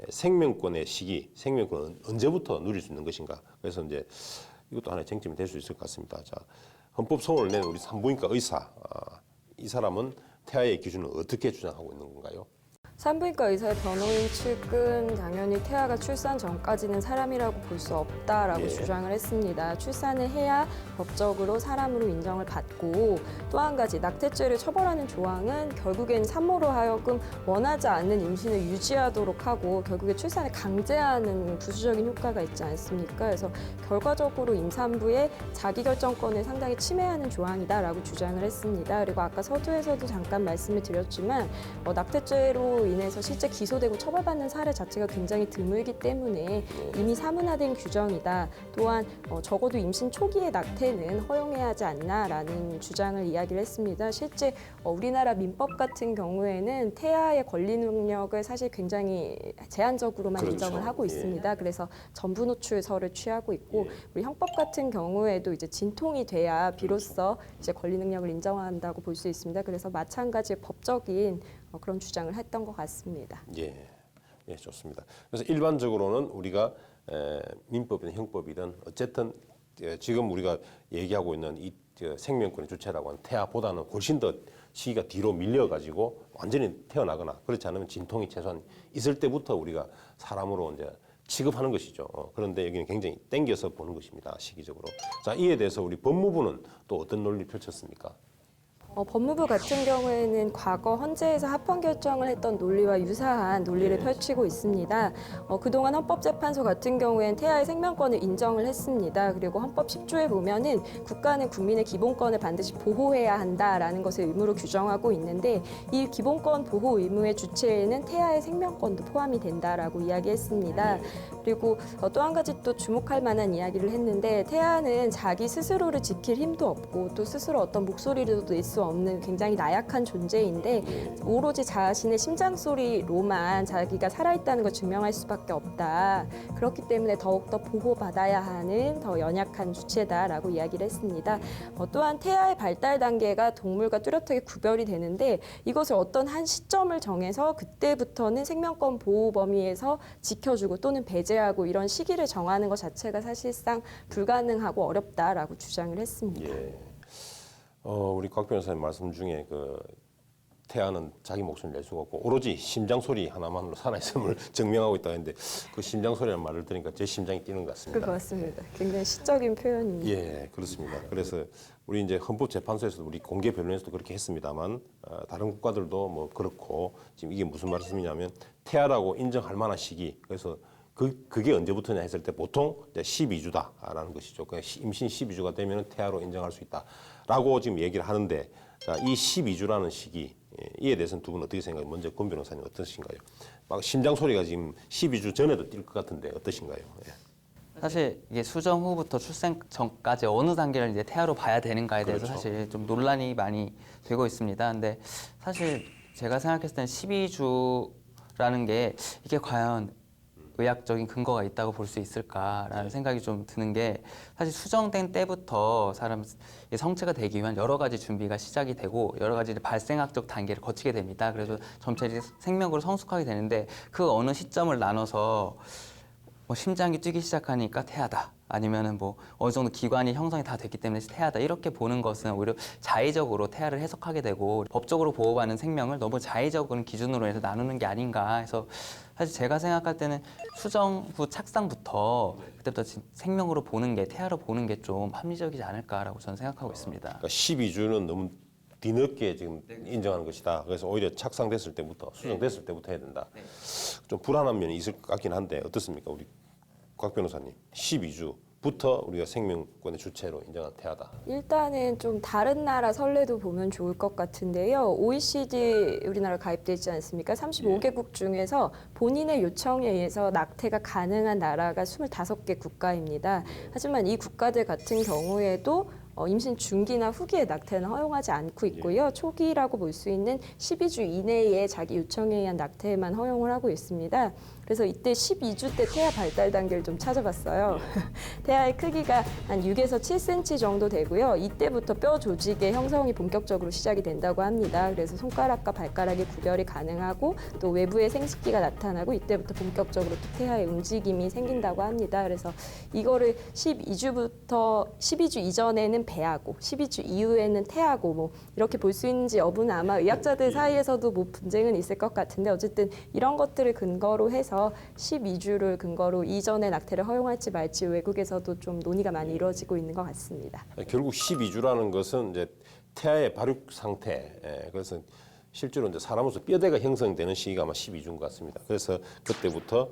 생명권의 시기, 생명권은 언제부터 누릴 수 있는 것인가. 그래서 이제 이것도 하나의 쟁점이 될 수 있을 것 같습니다. 자, 헌법 소원을 낸 우리 산부인과 의사, 이 사람은 태아의 기준을 어떻게 주장하고 있는 건가요? 산부인과 의사의 변호인 측은 당연히 태아가 출산 전까지는 사람이라고 볼 수 없다라고 예. 주장을 했습니다. 출산을 해야 법적으로 사람으로 인정을 받고 또 한 가지 낙태죄를 처벌하는 조항은 결국엔 산모로 하여금 원하지 않는 임신을 유지하도록 하고 결국에 출산을 강제하는 부수적인 효과가 있지 않습니까? 그래서 결과적으로 임산부의 자기결정권을 상당히 침해하는 조항이다라고 주장을 했습니다. 그리고 아까 서두에서도 잠깐 말씀을 드렸지만 낙태죄로 인해서 실제 기소되고 처벌받는 사례 자체가 굉장히 드물기 때문에 이미 사문화된 규정이다. 또한 적어도 임신 초기의 낙태는 허용해야 하지 않나라는 주장을 이야기를 했습니다. 실제 우리나라 민법 같은 경우에는 태아의 권리 능력을 사실 굉장히 제한적으로만 그렇죠. 인정을 하고 예. 있습니다. 그래서 전부 노출설을 취하고 있고 우리 형법 같은 경우에도 이제 진통이 돼야 비로소 이제 권리 능력을 인정한다고 볼 수 있습니다. 그래서 마찬가지의 법적인 그런 주장을 했던 것 같습니다. 예, 예, 좋습니다. 그래서 일반적으로는 우리가 민법이든 형법이든 어쨌든 지금 우리가 얘기하고 있는 이 생명권의 주체라고 하는 태아보다는 훨씬 더 시기가 뒤로 밀려가지고 완전히 태어나거나 그렇지 않으면 진통이 최소한 있을 때부터 우리가 사람으로 이제 취급하는 것이죠. 그런데 여기는 굉장히 땡겨서 보는 것입니다. 시기적으로. 자, 이에 대해서 우리 법무부는 또 어떤 논리를 펼쳤습니까? 법무부 같은 경우에는 과거 헌재에서 합헌 결정을 했던 논리와 유사한 논리를 펼치고 있습니다. 그동안 헌법재판소 같은 경우에는 태아의 생명권을 인정을 했습니다. 그리고 헌법 10조에 보면은 국가는 국민의 기본권을 반드시 보호해야 한다라는 것을 의무로 규정하고 있는데 이 기본권 보호 의무의 주체에는 태아의 생명권도 포함이 된다라고 이야기했습니다. 그리고 또 한 가지 또 주목할 만한 이야기를 했는데 태아는 자기 스스로를 지킬 힘도 없고 또 스스로 어떤 목소리를 낼 수 없는 굉장히 나약한 존재인데 오로지 자신의 심장 소리로만 자기가 살아있다는 걸 증명할 수밖에 없다. 그렇기 때문에 더욱더 보호받아야 하는 더 연약한 주체다라고 이야기를 했습니다. 또한 태아의 발달 단계가 동물과 뚜렷하게 구별이 되는데 이것을 어떤 한 시점을 정해서 그때부터는 생명권 보호 범위에서 지켜주고 또는 배제하고 이런 시기를 정하는 것 자체가 사실상 불가능하고 어렵다라고 주장을 했습니다. 예. 우리 곽 변호사님 말씀 중에 태아는 자기 목숨을 낼 수가 없고 오로지 심장 소리 하나만으로 살아있음을 증명하고 있다 했는데 그 심장 소리라는 말을 들으니까 제 심장이 뛰는 것 같습니다. 그거 맞습니다. 굉장히 시적인 표현입니다. 예, 그렇습니다. 그래서 우리 이제 헌법재판소에서도 우리 공개 변론에서도 그렇게 했습니다만 다른 국가들도 뭐 그렇고 지금 이게 무슨 말씀이냐면 태아라고 인정할 만한 시기 그래서 그게 언제부터냐 했을 때 보통 12주다라는 것이죠. 그러니까 임신 12주가 되면 태아로 인정할 수 있다라고 지금 얘기를 하는데 자, 이 12주라는 시기 이에 대해서는 두 분 어떻게 생각해요? 먼저 권 변호사님 어떠신가요? 막 심장 소리가 지금 12주 전에도 뛸 것 같은데 어떠신가요? 예. 사실 이게 수정 후부터 출생 전까지 어느 단계를 이제 태아로 봐야 되는가에 대해서 그렇죠. 사실 좀 논란이 많이 되고 있습니다. 근데 사실 제가 생각했을 때는 12주라는 게 이게 과연 의학적인 근거가 있다고 볼 수 있을까라는 생각이 좀 드는 게 사실 수정된 때부터 사람 성체가 되기 위한 여러 가지 준비가 시작이 되고 여러 가지 발생학적 단계를 거치게 됩니다. 그래서 점차 이제 생명으로 성숙하게 되는데 그 어느 시점을 나눠서 뭐 심장이 뛰기 시작하니까 태아다. 아니면은 뭐 어느 정도 기관이 형성이 다 됐기 때문에 태아다. 이렇게 보는 것은 오히려 자의적으로 태아를 해석하게 되고 법적으로 보호받는 생명을 너무 자의적인 기준으로 해서 나누는 게 아닌가 해서 사실 제가 생각할 때는 수정 후 착상부터 그때부터 생명으로 보는 게 태아로 보는 게 좀 합리적이지 않을까라고 저는 생각하고 있습니다. 그러니까 12주는 너무 뒤늦게 지금 인정하는 것이다. 그래서 오히려 착상됐을 때부터 수정됐을 때부터 해야 된다. 좀 불안한 면이 있을 것 같긴 한데 어떻습니까? 우리 곽 변호사님 12주부터 우리가 생명권의 주체로 인정한 태아다. 일단은 좀 다른 나라 선례도 보면 좋을 것 같은데요. OECD 우리나라 가입돼 있지 않습니까? 35개국 중에서 본인의 요청에 의해서 낙태가 가능한 나라가 25개 국가입니다. 하지만 이 국가들 같은 경우에도 임신 중기나 후기의 낙태는 허용하지 않고 있고요. 초기라고 볼 수 있는 12주 이내에 자기 요청에 의한 낙태만 허용을 하고 있습니다. 그래서 이때 12주 때 태아 발달 단계를 좀 찾아봤어요. 태아의 크기가 한 6에서 7cm 정도 되고요. 이때부터 뼈 조직의 형성이 본격적으로 시작이 된다고 합니다. 그래서 손가락과 발가락의 구별이 가능하고 또 외부의 생식기가 나타나고 이때부터 본격적으로 또 태아의 움직임이 생긴다고 합니다. 그래서 이거를 12주 이전에는 배하고 12주 이후에는 태하고 뭐 이렇게 볼 수 있는지 여부는 아마 의학자들 사이에서도 뭐 분쟁은 있을 것 같은데 어쨌든 이런 것들을 근거로 해서 12주를 근거로 이전에 낙태를 허용할지 말지 외국에서도 좀 논의가 많이 이루어지고 있는 것 같습니다. 결국 12주라는 것은 이제 태아의 발육 상태, 그래서 실제로 이제 사람으로서 뼈대가 형성되는 시기가 아마 12주인 것 같습니다. 그래서 그때부터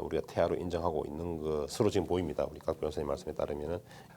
우리가 태아로 인정하고 있는 것으로 지금 보입니다. 우리 각 변호사님 말씀에 따르면은.